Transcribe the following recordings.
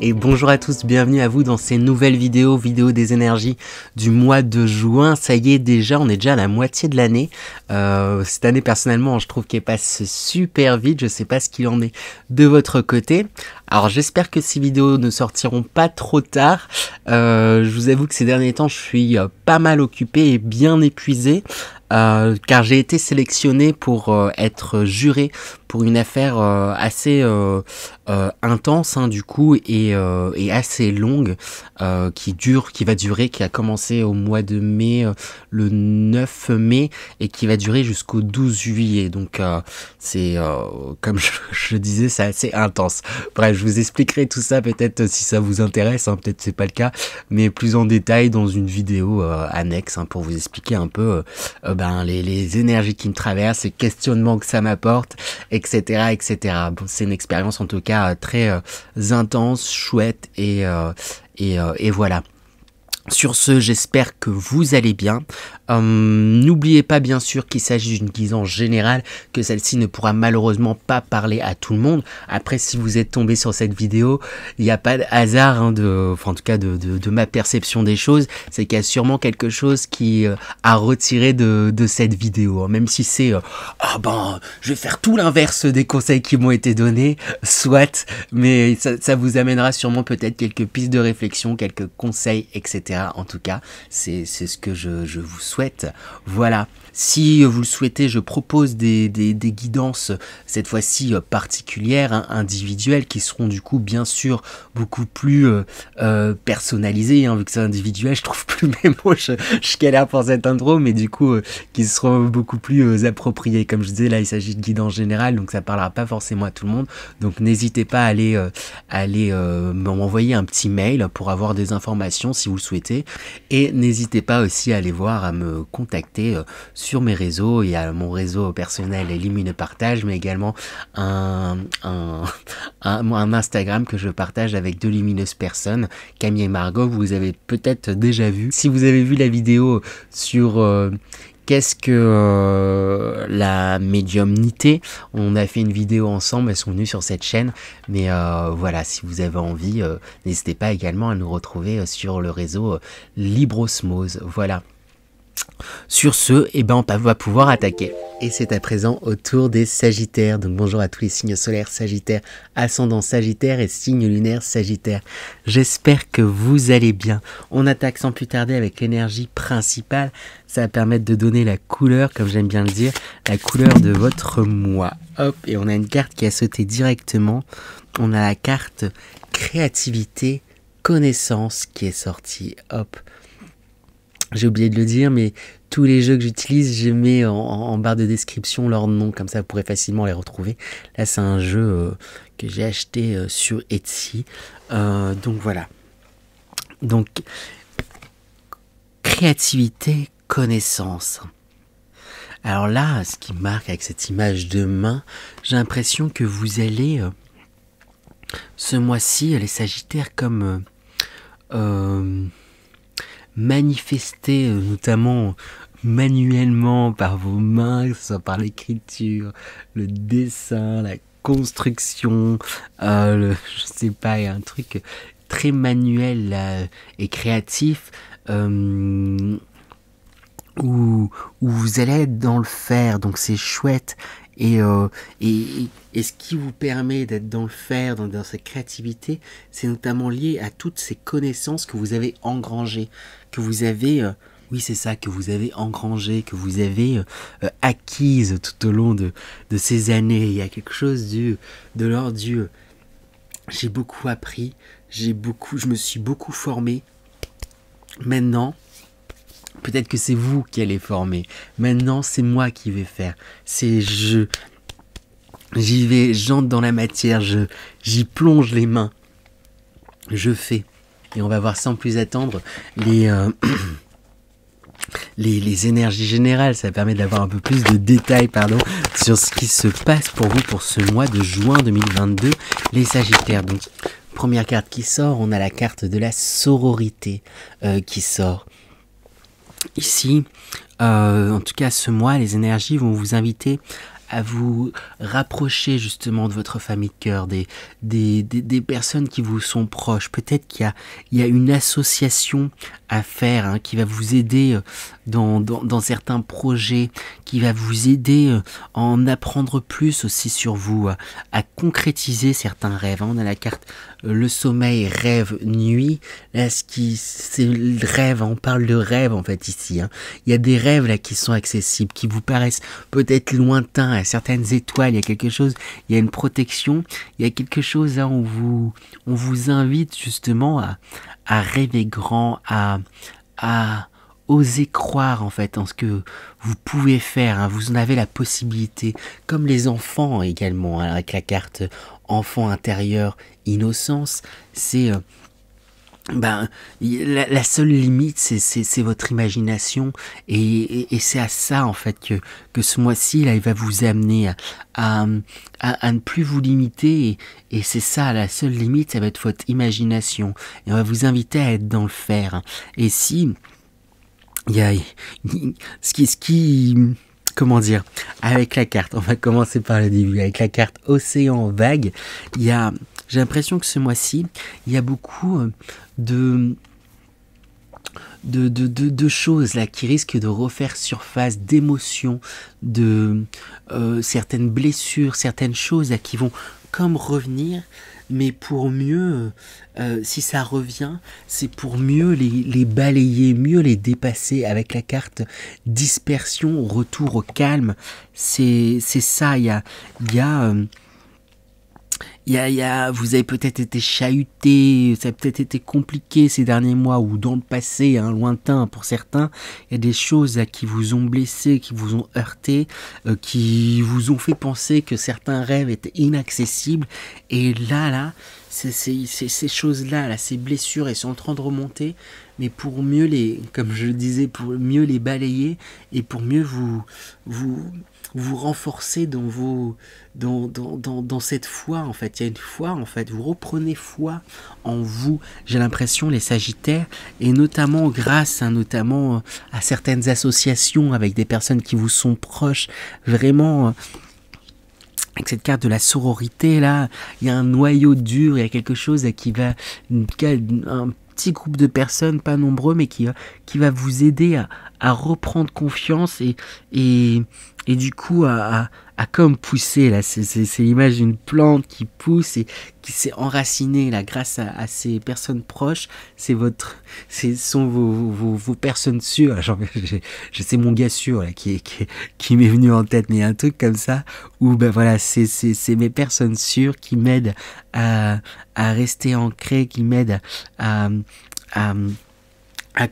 et bonjour à tous, bienvenue à vous dans ces nouvelles vidéos des énergies du mois de juin. Ça y est, déjà, on est déjà à la moitié de l'année. Cette année, personnellement, je trouve qu'elle passe super vite. Je sais pas ce qu'il en est de votre côté. Alors, j'espère que ces vidéos ne sortiront pas trop tard. Je vous avoue que ces derniers temps, je suis pas mal occupé et bien épuisé. Car j'ai été sélectionné pour être juré pour une affaire assez intense du coup et assez longue qui a commencé au mois de mai, le 9 mai et qui va durer jusqu'au 12 juillet. Donc c'est comme je disais, c'est assez intense. Bref, je vous expliquerai tout ça peut-être si ça vous intéresse, peut-être c'est pas le cas, mais plus en détail dans une vidéo annexe pour vous expliquer un peu les énergies qui me traversent, les questionnements que ça m'apporte, etc., etc. Bon, c'est une expérience en tout cas très intense, chouette et voilà. Sur ce, j'espère que vous allez bien. N'oubliez pas bien sûr qu'il s'agit d'une guidance générale, que celle-ci ne pourra malheureusement pas parler à tout le monde. Après, si vous êtes tombé sur cette vidéo, il n'y a pas de hasard, en tout cas de ma perception des choses, c'est qu'il y a sûrement quelque chose qui a retiré de cette vidéo. Même si c'est je vais faire tout l'inverse des conseils qui m'ont été donnés, soit, mais ça vous amènera sûrement peut-être quelques pistes de réflexion, quelques conseils, etc. En tout cas, c'est ce que je vous souhaite. Voilà. Si vous le souhaitez, je propose des guidances, cette fois-ci particulières, individuelles, qui seront du coup bien sûr beaucoup plus personnalisées, vu que c'est individuel, je trouve plus mes mots, je galère pour cette intro, mais du coup, qui seront beaucoup plus appropriées. Comme je disais, là, il s'agit de guidance générale, donc ça parlera pas forcément à tout le monde. Donc n'hésitez pas à aller m'envoyer un petit mail pour avoir des informations si vous le souhaitez. Et n'hésitez pas aussi à aller voir, à me contacter sur mes réseaux. Il y a mon réseau personnel Lumineux Partage, mais également un Instagram que je partage avec deux lumineuses personnes, Camille et Margot. Vous avez peut-être déjà vu. Si vous avez vu la vidéo sur qu'est-ce que la médiumnité, on a fait une vidéo ensemble, elles sont venues sur cette chaîne, mais voilà, si vous avez envie, n'hésitez pas également à nous retrouver sur le réseau Librosmose. Voilà. Sur ce, on va pouvoir attaquer. Et c'est à présent au tour des Sagittaires. Donc bonjour à tous les signes solaires Sagittaires, ascendant Sagittaire et signe lunaire Sagittaire. J'espère que vous allez bien. On attaque sans plus tarder avec l'énergie principale. Ça va permettre de donner la couleur, comme j'aime bien le dire, la couleur de votre mois. Hop, et on a une carte qui a sauté directement. On a la carte créativité, connaissance qui est sortie. Hop. J'ai oublié de le dire, mais tous les jeux que j'utilise, je mets en barre de description leur nom, comme ça vous pourrez facilement les retrouver. Là, c'est un jeu que j'ai acheté sur Etsy. Donc voilà. Donc, créativité, connaissance. Alors là, ce qui marque avec cette image de main, j'ai l'impression que vous allez, ce mois-ci, les Sagittaires, comme manifester, notamment manuellement par vos mains, que ce soit par l'écriture, le dessin, la construction, je sais pas, un truc très manuel et créatif, où vous allez être dans le faire, donc c'est chouette. Et ce qui vous permet d'être dans le faire, dans cette créativité, c'est notamment lié à toutes ces connaissances que vous avez engrangées, que vous avez, que vous avez engrangées, que vous avez acquises tout au long de ces années. Il y a quelque chose de l'ordre du j'ai beaucoup appris, je me suis beaucoup formé. Maintenant, peut-être que c'est vous qui allez former. Maintenant, c'est moi qui vais faire. J'y vais, j'entre dans la matière, j'y plonge les mains. Je fais. Et on va voir sans plus attendre les énergies générales. Ça permet d'avoir un peu plus de détails, sur ce qui se passe pour vous pour ce mois de juin 2022, les Sagittaires. Donc, première carte qui sort, on a la carte de la sororité qui sort. Ici, en tout cas ce mois, les énergies vont vous inviter à vous rapprocher justement de votre famille de cœur, des personnes qui vous sont proches. Peut-être qu'il y a une association à faire, hein, qui va vous aider dans certains projets, qui va vous aider à en apprendre plus aussi sur vous, à concrétiser certains rêves. On a la carte le sommeil, rêve, nuit. Là, c'est le rêve, on parle de rêve en fait ici. Hein. Il y a des rêves là qui sont accessibles, qui vous paraissent peut-être lointains, à certaines étoiles, il y a quelque chose, il y a une protection, il y a quelque chose là, on vous invite justement à rêver grand, à oser croire en fait en ce que vous pouvez faire, hein. Vous en avez la possibilité, comme les enfants également, hein, avec la carte enfant intérieur, innocence, c'est la seule limite c'est votre imagination et c'est à ça en fait que ce mois-ci là il va vous amener à ne plus vous limiter et c'est ça la seule limite, ça va être votre imagination et on va vous inviter à être dans le faire. Et si il y a ce qui comment dire, avec la carte, on va commencer par le début, avec la carte océan vague, j'ai l'impression que ce mois-ci, il y a beaucoup de choses là qui risquent de refaire surface, d'émotions, de certaines blessures, certaines choses là, qui vont comme revenir, mais pour mieux, si ça revient, c'est pour mieux les balayer, mieux les dépasser avec la carte dispersion, retour au calme. C'est ça, vous avez peut-être été chahuté, ça a peut-être été compliqué ces derniers mois ou dans le passé, hein, lointain pour certains. Il y a des choses qui vous ont blessé, qui vous ont heurté, qui vous ont fait penser que certains rêves étaient inaccessibles. Et là, ces choses-là, ces blessures, elles sont en train de remonter. Mais pour mieux comme je le disais, pour mieux les balayer et pour mieux vous renforcer dans cette foi en fait. Il y a une foi en fait, vous reprenez foi en vous, j'ai l'impression les Sagittaires, et notamment grâce notamment à certaines associations avec des personnes qui vous sont proches, vraiment avec cette carte de la sororité là, il y a un noyau dur, il y a quelque chose qui va, un petit groupe de personnes, pas nombreux, mais qui va vous aider à reprendre confiance et du coup à comme pousser là, c'est l'image d'une plante qui pousse et qui s'est enracinée là grâce à ces personnes proches. Ce sont vos personnes sûres. Genre, je sais mon gars sûr là qui m'est venu en tête, mais il y a un truc comme ça où ben voilà, c'est mes personnes sûres qui m'aident à rester ancré, qui m'aident à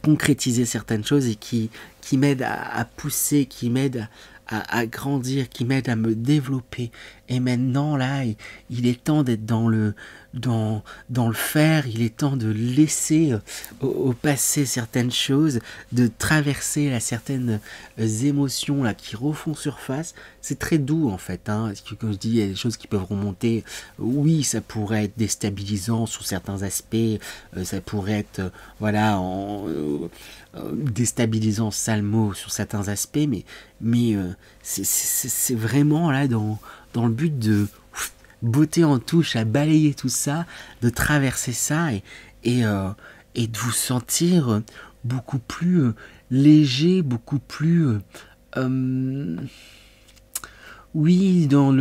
concrétiser certaines choses et qui m'aident à pousser, qui m'aident à grandir, qui m'aide à me développer. Et maintenant là, il est temps d'être dans le faire, il est temps de laisser au passé certaines choses, de traverser là, certaines émotions là qui refont surface. C'est très doux en fait, hein, parce que comme je dis, il y a des choses qui peuvent remonter. Oui, ça pourrait être déstabilisant sous certains aspects, ça pourrait être déstabilisant, sale mot sur certains aspects, mais c'est vraiment là dans le but de beauté en touche, à balayer tout ça, de traverser ça et de vous sentir beaucoup plus léger, beaucoup plus oui, dans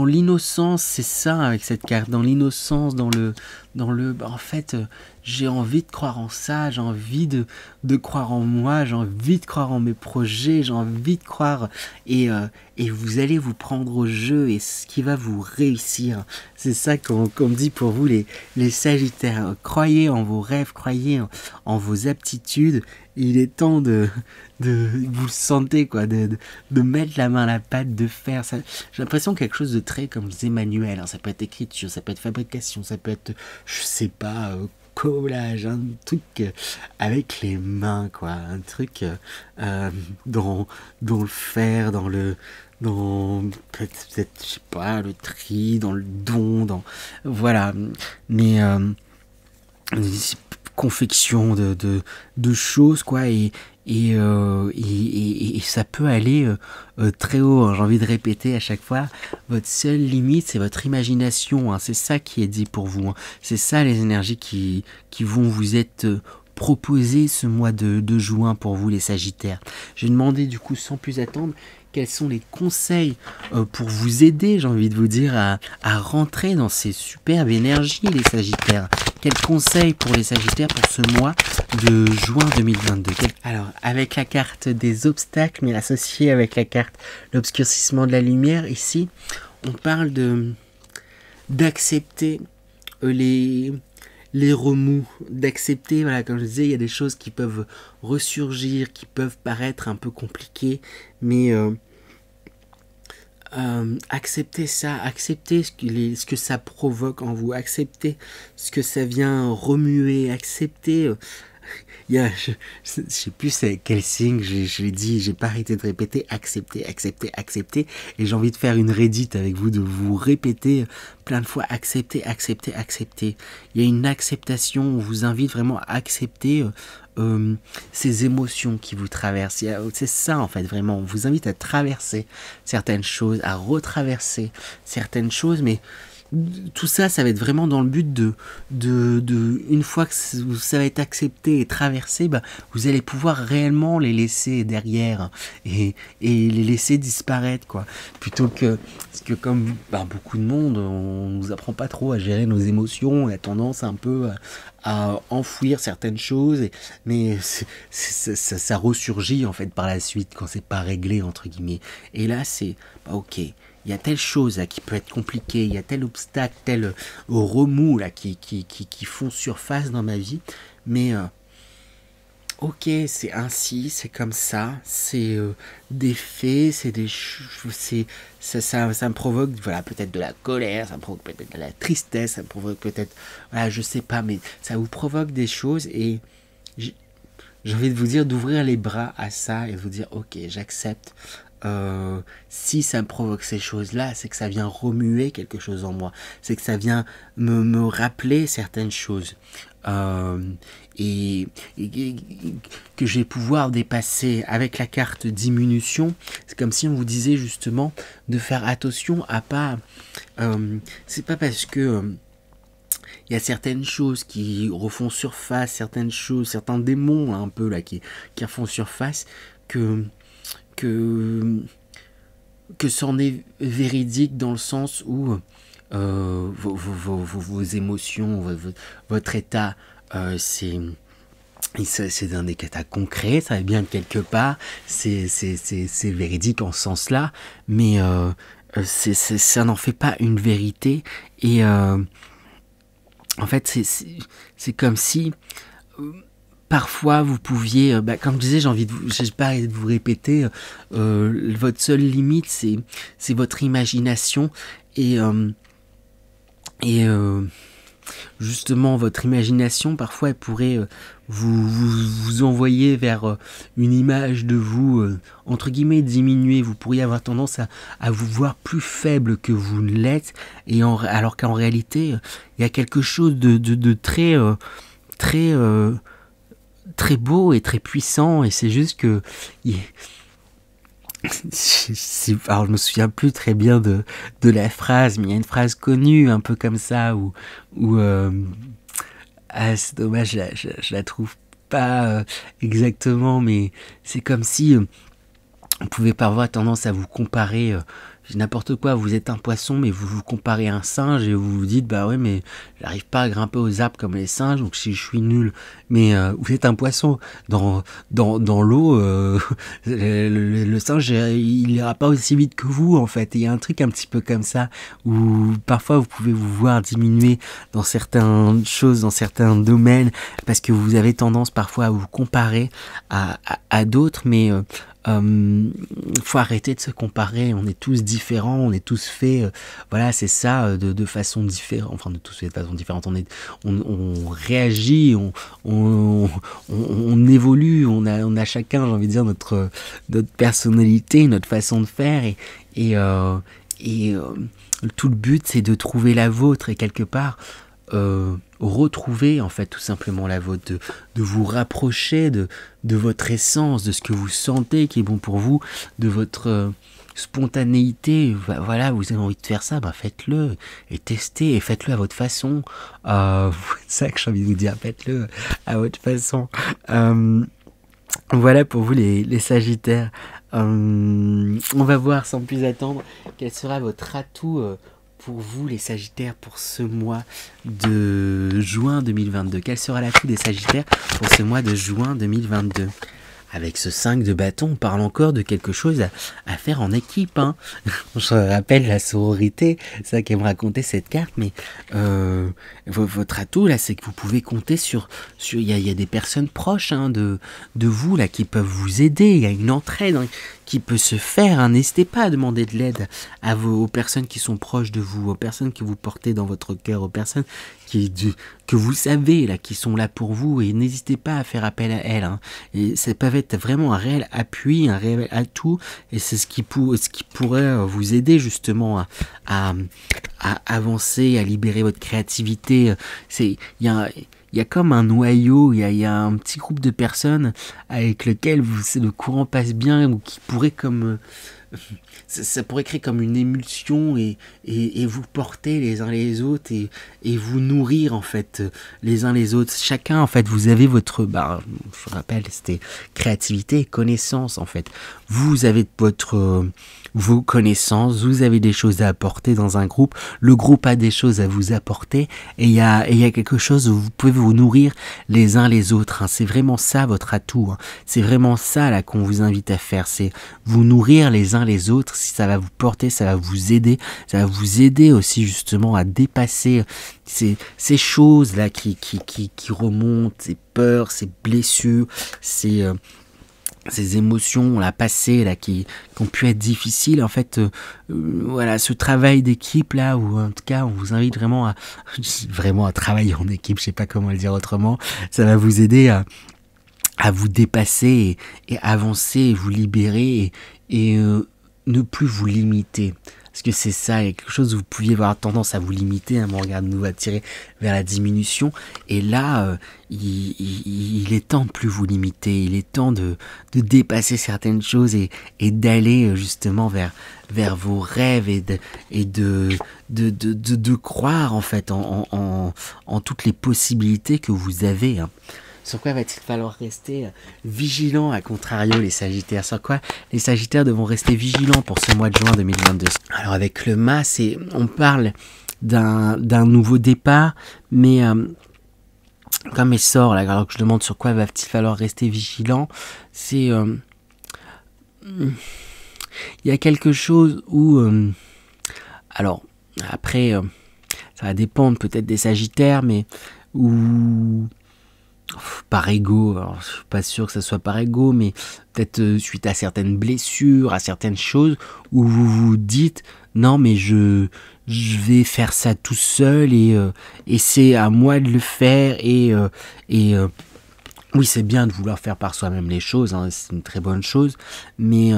l'innocence, c'est ça avec cette carte, dans l'innocence, en fait, j'ai envie de croire en ça, j'ai envie de croire en moi, j'ai envie de croire en mes projets, j'ai envie de croire et vous allez vous prendre au jeu et ce qui va vous réussir. C'est ça qu'on dit pour vous les Sagittaires. Croyez en vos rêves, croyez en vos aptitudes. Il est temps de vous le sentez quoi, de mettre la main à la pâte, de faire ça. J'ai l'impression quelque chose de très, comme je disais, manuel, hein. Ça peut être écriture, ça peut être fabrication, ça peut être, je sais pas, collage, un truc avec les mains quoi, un truc dans le fer, dans peut-être je sais pas, le tri, dans le don, voilà. Mais confection de choses, quoi, et ça peut aller très haut, hein. J'ai envie de répéter à chaque fois, votre seule limite, c'est votre imagination, hein. C'est ça qui est dit pour vous, hein. C'est ça les énergies qui vont vous être proposées ce mois de juin pour vous les Sagittaires. Je vais demander du coup sans plus attendre, quels sont les conseils pour vous aider, j'ai envie de vous dire, à rentrer dans ces superbes énergies, les Sagittaires. Quels conseils pour les Sagittaires pour ce mois de juin 2022? Alors, avec la carte des obstacles, mais associée avec la carte l'obscurcissement de la lumière, ici, on parle d'accepter les remous, d'accepter, voilà, comme je disais, il y a des choses qui peuvent ressurgir, qui peuvent paraître un peu compliquées, mais acceptez ça, acceptez ce que ça provoque en vous, acceptez ce que ça vient remuer, acceptez. Il y a, je sais plus c'est quel signe, je l'ai dit, j'ai pas arrêté de répéter, accepter, accepter, accepter, et j'ai envie de faire une Reddit avec vous, de vous répéter plein de fois, accepter, accepter, accepter. Il y a une acceptation, on vous invite vraiment à accepter ces émotions qui vous traversent. C'est ça en fait, vraiment, on vous invite à traverser certaines choses, à retraverser certaines choses, mais tout ça, ça va être vraiment dans le but une fois que ça va être accepté et traversé, bah, vous allez pouvoir réellement les laisser derrière et les laisser disparaître, quoi. Plutôt que, parce que comme beaucoup de monde, on nous apprend pas trop à gérer nos émotions, on a tendance un peu à enfouir certaines choses, mais ça ressurgit en fait par la suite quand c'est pas réglé, entre guillemets. Et là, c'est ok. Il y a telle chose là, qui peut être compliquée, il y a tel obstacle, tel remous là, qui font surface dans ma vie, mais ok, c'est ainsi, c'est comme ça, c'est des faits, c'est des ça me provoque, voilà, peut-être de la colère, ça me provoque peut-être de la tristesse, ça me provoque peut-être, voilà, je sais pas, mais ça vous provoque des choses, et j'ai envie de vous dire d'ouvrir les bras à ça et de vous dire ok, j'accepte. Si ça me provoque ces choses-là, c'est que ça vient remuer quelque chose en moi, c'est que ça vient me rappeler certaines choses, et que je vais pouvoir dépasser avec la carte diminution. C'est comme si on vous disait justement de faire attention à pas, c'est pas parce que il y a certaines choses qui refont surface, certaines choses, certains démons un peu là qui refont surface, que c'en est véridique dans le sens où vos émotions, votre état, c'est dans des états concrets, ça vient de quelque part, c'est véridique en ce sens-là, mais ça n'en fait pas une vérité, et en fait c'est comme si parfois vous pouviez, comme je disais, j'ai pas arrêté de vous répéter, votre seule limite c'est votre imagination, et justement votre imagination parfois elle pourrait vous envoyer vers une image de vous entre guillemets diminuée. Vous pourriez avoir tendance à vous voir plus faible que vous ne l'êtes, et alors qu'en réalité il y a quelque chose de très très beau et très puissant, et c'est juste que alors je me souviens plus très bien de la phrase, mais il y a une phrase connue un peu comme ça où c'est dommage, je la trouve pas exactement, mais c'est comme si on pouvait parfois tendance à vous comparer, n'importe quoi, vous êtes un poisson mais vous vous comparez à un singe et vous vous dites bah ouais, mais j'arrive pas à grimper aux arbres comme les singes, donc si je suis nul. Mais vous êtes un poisson dans l'eau, le singe il ira pas aussi vite que vous en fait. Il y a un truc un petit peu comme ça où parfois vous pouvez vous voir diminuer dans certaines choses, dans certains domaines, parce que vous avez tendance parfois à vous comparer à d'autres, mais faut arrêter de se comparer. On est tous différents, on est tous faits, voilà, c'est ça, de façon différente, enfin de tous faits de façon différente. On réagit, on évolue, on a chacun, j'ai envie de dire, notre personnalité, notre façon de faire, et tout le but c'est de trouver la vôtre, et quelque part retrouver en fait tout simplement la vôtre, de vous rapprocher de votre essence, de ce que vous sentez qui est bon pour vous, de votre spontanéité. Voilà, vous avez envie de faire ça, faites-le et testez et faites-le à votre façon. C'est ça que j'ai envie de vous dire, faites-le à votre façon. Voilà pour vous les Sagittaires. On va voir sans plus attendre quel sera votre atout pour vous les Sagittaires pour ce mois de juin 2022. Quel sera l'atout des Sagittaires pour ce mois de juin 2022? Avec ce 5 de bâton, on parle encore de quelque chose à faire en équipe. Hein. Je rappelle la sororité, c'est ça qu'elle me racontait cette carte, mais votre atout là, c'est que vous pouvez compter sur il y a des personnes proches de vous là qui peuvent vous aider. Il y a une entraide qui peut se faire. Hein. N'hésitez pas à demander de l'aide aux personnes qui sont proches de vous, aux personnes que vous portez dans votre cœur, aux personnes que vous savez là, qui sont là pour vous, et n'hésitez pas à faire appel à elles. Hein. Et ça peut être vraiment un réel appui, un réel atout, et c'est ce qui pourrait vous aider justement à avancer, à libérer votre créativité. Il y a comme un noyau, il y a un petit groupe de personnes avec lequel le courant passe bien, ou qui pourrait comme ça pourrait créer comme une émulsion et vous porter les uns les autres et vous nourrir en fait les uns les autres. Chacun en fait, vous avez votre, je rappelle, c'était créativité et connaissance en fait. Vous avez vos connaissances, vous avez des choses à apporter dans un groupe, le groupe a des choses à vous apporter, et il y a quelque chose où vous pouvez vous nourrir les uns les autres. Hein. C'est vraiment ça votre atout. Hein. C'est vraiment ça là qu'on vous invite à faire, c'est vous nourrir les uns les autres. Si ça va vous porter, ça va vous aider aussi justement à dépasser ces choses là qui remontent, ces peurs, ces blessures, ces émotions là passées là qui ont pu être difficiles. En fait, voilà, ce travail d'équipe là, ou en tout cas on vous invite vraiment à travailler en équipe, je sais pas comment le dire autrement. Ça va vous aider à vous dépasser et avancer et vous libérer et ne plus vous limiter. Parce que c'est ça, il y a quelque chose où vous pouviez avoir tendance à vous limiter, mon regard nous attirer vers la diminution. Et là, il est temps de plus vous limiter, il est temps de dépasser certaines choses et d'aller justement vers vos rêves et de croire en fait en toutes les possibilités que vous avez. Hein. Sur quoi va-t-il falloir rester vigilant à contrario les Sagittaires? Sur quoi les Sagittaires devront rester vigilants pour ce mois de juin 2022? Alors avec le Mas, on parle d'un nouveau départ, mais comme il sort là, alors que je demande sur quoi va-t-il falloir rester vigilant, c'est il y a quelque chose où alors après ça va dépendre peut-être des Sagittaires, mais où par ego, alors je suis pas sûr que ça soit par ego, mais peut-être suite à certaines blessures, à certaines choses, où vous vous dites non mais je vais faire ça tout seul et c'est à moi de le faire et oui, c'est bien de vouloir faire par soi-même les choses, hein, c'est une très bonne chose, mais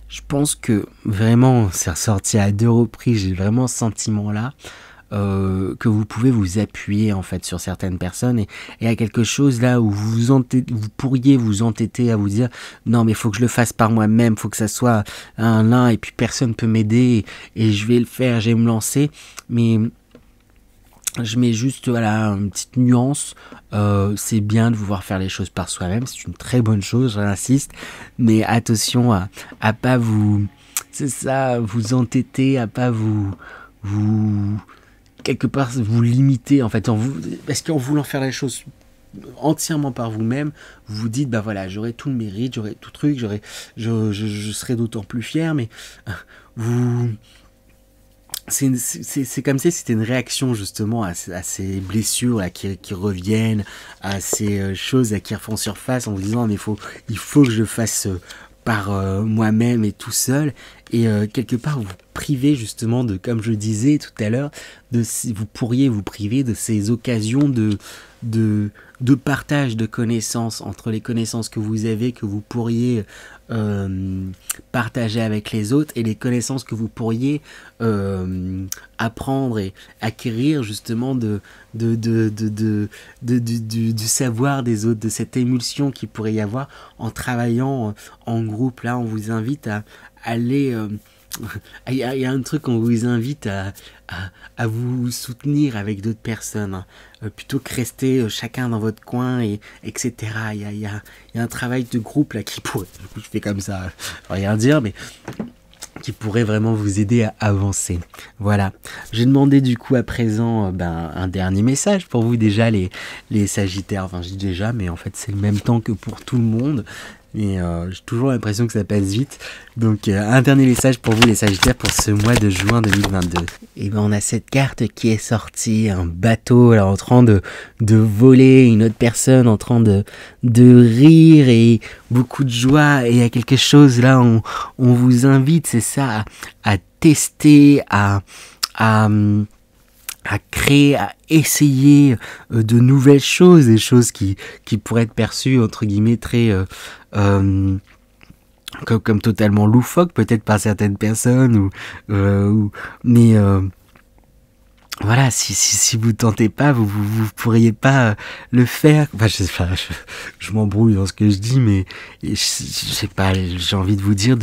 je pense que vraiment c'est ressorti à 2 reprises, j'ai vraiment ce sentiment là. Que vous pouvez vous appuyer en fait sur certaines personnes et il y a quelque chose là où vous pourriez vous entêter à vous dire non mais il faut que je le fasse par moi-même, faut que ça soit un et puis personne peut m'aider et je vais le faire, je vais me lancer, mais je mets juste voilà une petite nuance. C'est bien de vouloir faire les choses par soi-même, c'est une très bonne chose, j'insiste, mais attention à pas vous entêter, à pas vous quelque part vous limiter en fait, parce qu'en voulant faire les choses entièrement par vous-même, vous vous dites voilà, j'aurai tout le mérite, j'aurai tout truc, je serai d'autant plus fier, mais c'est comme si c'était une réaction justement à ces blessures là, qui reviennent, à ces choses là, qui refont surface en vous disant mais il faut que je fasse par moi-même et tout seul, et quelque part vous privez justement de, comme je disais tout à l'heure, vous pourriez vous priver de ces occasions de partage de connaissances, entre les connaissances que vous avez, que vous pourriez partager avec les autres et les connaissances que vous pourriez apprendre et acquérir justement du savoir des autres, de cette émulsion qu'il pourrait y avoir en travaillant en groupe. Là, on vous invite à aller... il y a un truc, on vous invite à vous soutenir avec d'autres personnes, hein, plutôt que rester chacun dans votre coin, etc. Il y a un travail de groupe là qui pourrait, je fais comme ça, rien dire, mais qui pourrait vraiment vous aider à avancer. Voilà. J'ai demandé du coup à présent un dernier message pour vous déjà les Sagittaires. Enfin, je dis déjà, mais en fait c'est le même temps que pour tout le monde. Mais j'ai toujours l'impression que ça passe vite. Donc un dernier message pour vous les Sagittaires pour ce mois de juin 2022. Et ben on a cette carte qui est sortie, un bateau là, en train de voler, une autre personne en train de rire et beaucoup de joie. Et il y a quelque chose là, on vous invite, c'est ça, à tester, à créer, à essayer de nouvelles choses, des choses qui pourraient être perçues entre guillemets très comme totalement loufoques peut-être par certaines personnes mais voilà, si vous tentez pas, vous pourriez pas le faire. Enfin, je m'embrouille dans ce que je dis, mais je sais pas, j'ai envie de vous dire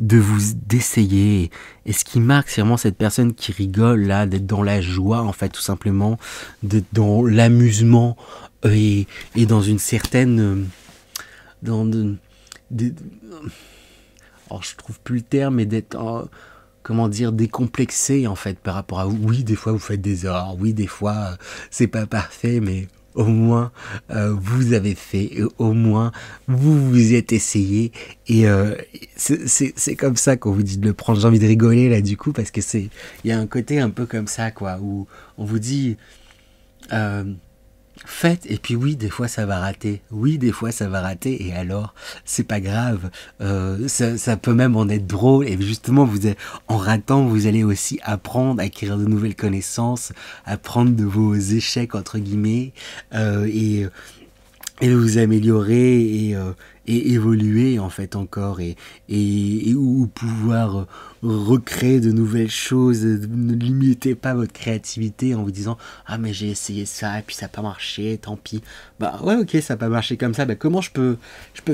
d'essayer. Et ce qui marque, c'est vraiment cette personne qui rigole là, d'être dans la joie, en fait, tout simplement, d'être dans l'amusement et dans une certaine, alors je trouve plus le terme, mais d'être comment dire, décomplexé en fait par rapport à vous. Oui, des fois vous faites des erreurs, oui, des fois c'est pas parfait, mais au moins vous avez fait, et au moins vous vous êtes essayé, et c'est comme ça qu'on vous dit de le prendre. J'ai envie de rigoler là du coup, parce que il y a un côté un peu comme ça quoi, où on vous dit faites, et puis oui, des fois ça va rater. Oui, des fois ça va rater, et alors, c'est pas grave. Ça peut même en être drôle, et justement, en ratant, vous allez aussi apprendre, acquérir de nouvelles connaissances, apprendre de vos échecs, entre guillemets, et vous améliorer, et évoluer en fait encore, et ou pouvoir recréer de nouvelles choses. Ne limitez pas votre créativité en vous disant ah mais j'ai essayé ça et puis ça n'a pas marché, tant pis. Bah ouais, ok, ça n'a pas marché comme ça, bah comment je peux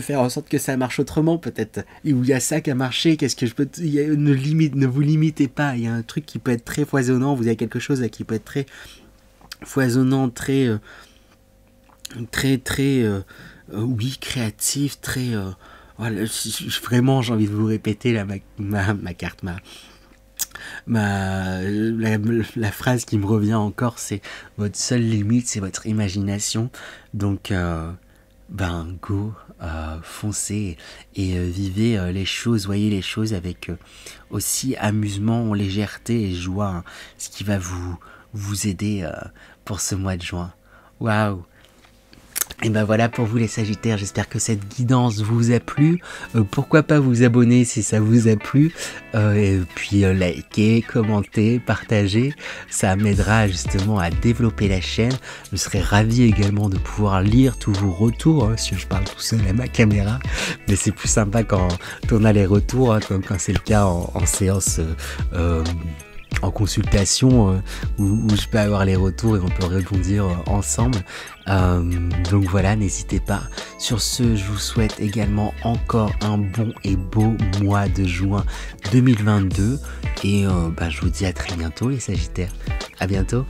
faire en sorte que ça marche autrement peut-être, et où il y a ça qui a marché, qu'est-ce que je peux ne vous limitez pas. Il y a un truc qui peut être très foisonnant, vous avez quelque chose là qui peut être très foisonnant, très oui, créatif, très voilà, vraiment j'ai envie de vous répéter là ma carte, la phrase qui me revient encore, c'est votre seule limite c'est votre imagination. Donc go, foncez et vivez les choses, voyez les choses avec aussi amusement, légèreté et joie, hein, ce qui va vous aider pour ce mois de juin. Waouh! Et ben voilà pour vous les Sagittaires, j'espère que cette guidance vous a plu. Pourquoi pas vous abonner si ça vous a plu, et puis liker, commenter, partager, ça m'aidera justement à développer la chaîne. Je serais ravi également de pouvoir lire tous vos retours, hein, si je parle tout seul à ma caméra, mais c'est plus sympa quand on a les retours, hein, comme quand c'est le cas en séance en consultation, où je peux avoir les retours et on peut rebondir ensemble. Donc voilà, n'hésitez pas. Sur ce, je vous souhaite également encore un bon et beau mois de juin 2022, et je vous dis à très bientôt les Sagittaires. À bientôt.